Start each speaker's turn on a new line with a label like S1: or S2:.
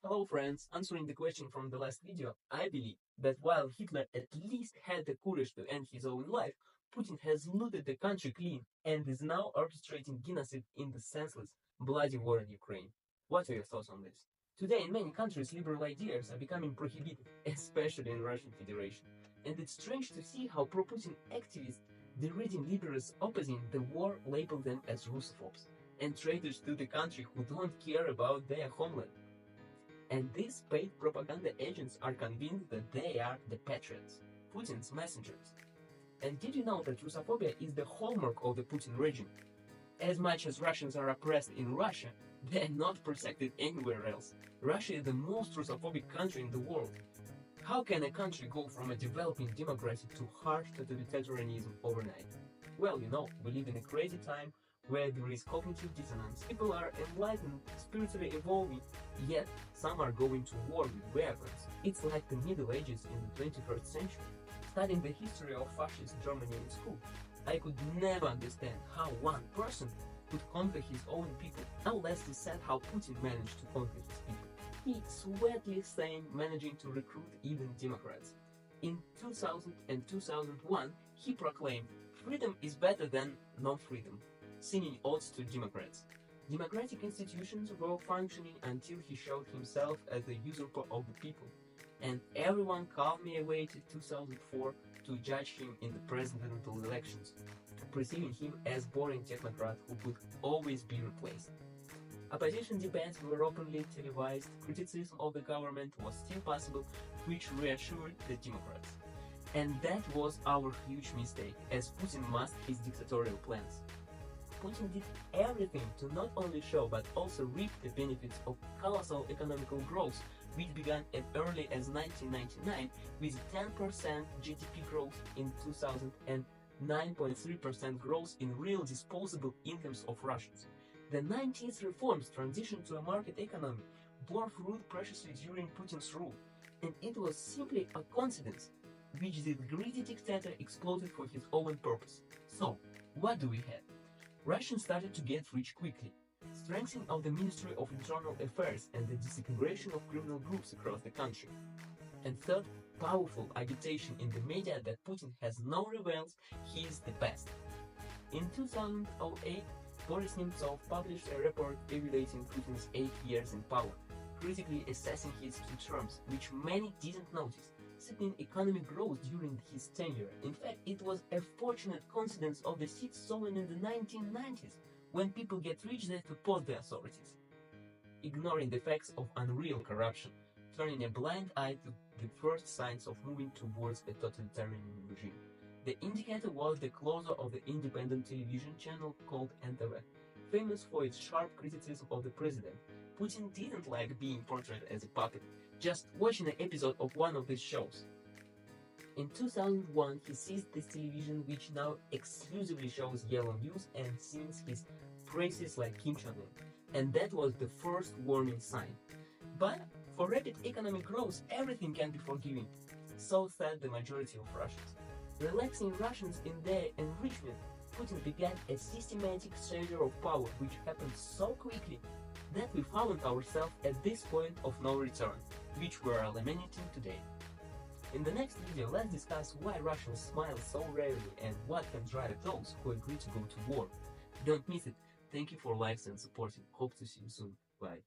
S1: Hello friends, answering the question from the last video, I believe that while Hitler at least had the courage to end his own life, Putin has looted the country clean and is now orchestrating genocide in the senseless, bloody war in Ukraine. What are your thoughts on this? Today in many countries liberal ideas are becoming prohibited, especially in Russian Federation. And it's strange to see how pro-Putin activists deriding liberals opposing the war label them as Russophobes and traitors to the country who don't care about their homeland. And these paid propaganda agents are convinced that they are the patriots, Putin's messengers. And did you know that Russophobia is the hallmark of the Putin regime? As much as Russians are oppressed in Russia, they are not protected anywhere else. Russia is the most Russophobic country in the world. How can a country go from a developing democracy to harsh totalitarianism overnight? Well, we live in a crazy time where there is cognitive dissonance. People are enlightened, spiritually evolving, yet some are going to war with weapons. It's like the Middle Ages in the 21st century. Studying the history of fascist Germany in school, I could never understand how one person could conquer his own people. Now let's dissect how Putin managed to conquer his people. He sweetly sang managing to recruit even Democrats. In 2000 and 2001, he proclaimed, "Freedom is better than non-freedom," singing odes to Democrats. Democratic institutions were functioning until he showed himself as the usurper of the people, and everyone calmly awaited 2004 to judge him in the presidential elections, perceiving him as boring technocrat who could always be replaced. Opposition debates were openly televised, criticism of the government was still possible, which reassured the Democrats. And that was our huge mistake, as Putin masked his dictatorial plans. Putin did everything to not only show but also reap the benefits of colossal economical growth, which began as early as 1999 with 10% GDP growth in 2000 and 9.3% growth in real disposable incomes of Russians. The 90s reforms transitioned to a market economy bore fruit preciously during Putin's rule, and it was simply a coincidence which the greedy dictator exploited for his own purpose. So, what do we have? Russians started to get rich quickly, strengthening of the Ministry of Internal Affairs and the disintegration of criminal groups across the country. And third, powerful agitation in the media that Putin has no rivals, he is the best. In 2008, Boris Nemtsov published a report evaluating Putin's 8 years in power, critically assessing his 2 terms, which many didn't notice, citing economic growth during his tenure. In fact, it was a fortunate coincidence of the seeds sown in the 1990s, when people get rich they support the authorities, ignoring the facts of unreal corruption, turning a blind eye to the first signs of moving towards a totalitarian regime. The indicator was the closure of the independent television channel called NTV, famous for its sharp criticism of the president. Putin didn't like being portrayed as a puppet, just watching an episode of one of these shows. In 2001, he seized this television which now exclusively shows yellow news and sings his praises like Kim Jong-un, and that was the first warning sign. But for rapid economic growth, everything can be forgiven, so said the majority of Russians. Relaxing Russians in their enrichment, Putin began a systematic seizure of power which happened so quickly that we found ourselves at this point of no return, which we are lamenting today. In the next video, let's discuss why Russians smile so rarely and what can drive those who agree to go to war. Don't miss it. Thank you for likes and supporting. Hope to see you soon. Bye.